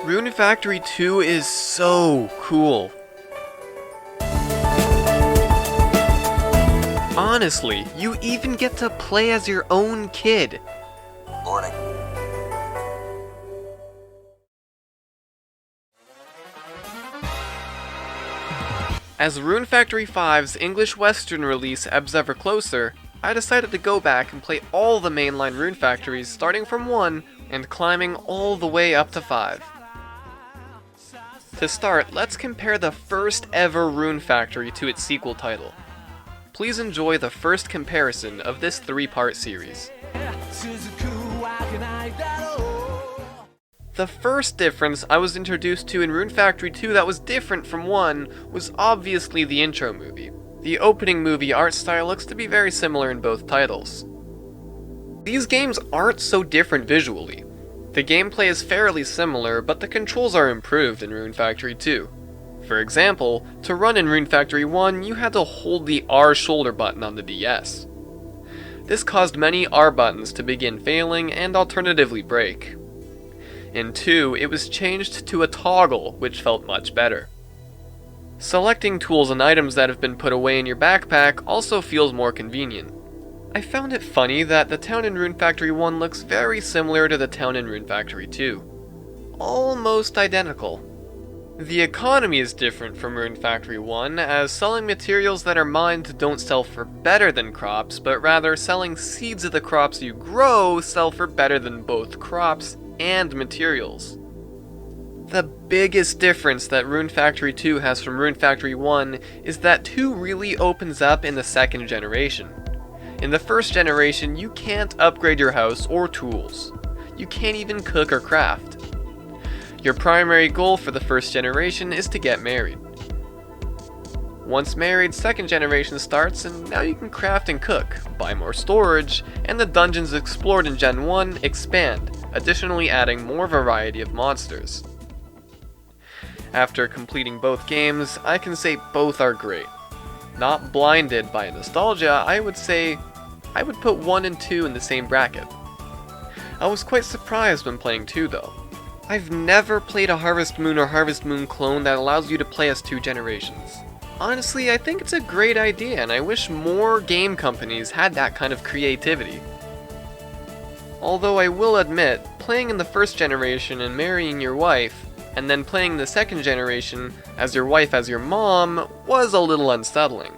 Rune Factory 2 is so cool. Honestly, you even get to play as your own kid. Morning. As Rune Factory 5's English Western release ebbs ever closer, I decided to go back and play all the mainline Rune Factories starting from 1 and climbing all the way up to 5. To start, let's compare the first ever Rune Factory to its sequel title. Please enjoy the first comparison of this 3-part series. The first difference I was introduced to in Rune Factory 2 that was different from 1 was obviously the intro movie. The opening movie art style looks to be very similar in both titles. These games aren't so different visually. The gameplay is fairly similar, but the controls are improved in Rune Factory 2. For example, to run in Rune Factory 1, you had to hold the R shoulder button on the DS. This caused many R buttons to begin failing and alternatively break. In 2, it was changed to a toggle, which felt much better. Selecting tools and items that have been put away in your backpack also feels more convenient. I found it funny that the town in Rune Factory 1 looks very similar to the town in Rune Factory 2. Almost identical. The economy is different from Rune Factory 1, as selling materials that are mined don't sell for better than crops, but rather selling seeds of the crops you grow sell for better than both crops and materials. The biggest difference that Rune Factory 2 has from Rune Factory 1 is that 2 really opens up in the second generation. In the first generation, you can't upgrade your house or tools. You can't even cook or craft. Your primary goal for the first generation is to get married. Once married, second generation starts, and now you can craft and cook, buy more storage, and the dungeons explored in Gen 1 expand, additionally adding more variety of monsters. After completing both games, I can say both are great. Not blinded by nostalgia, I would say I would put 1 and 2 in the same bracket. I was quite surprised when playing 2 though. I've never played a Harvest Moon or Harvest Moon clone that allows you to play as 2 generations. Honestly, I think it's a great idea, and I wish more game companies had that kind of creativity. Although I will admit, playing in the first generation and marrying your wife, and then playing the second generation as your wife as your mom, was a little unsettling.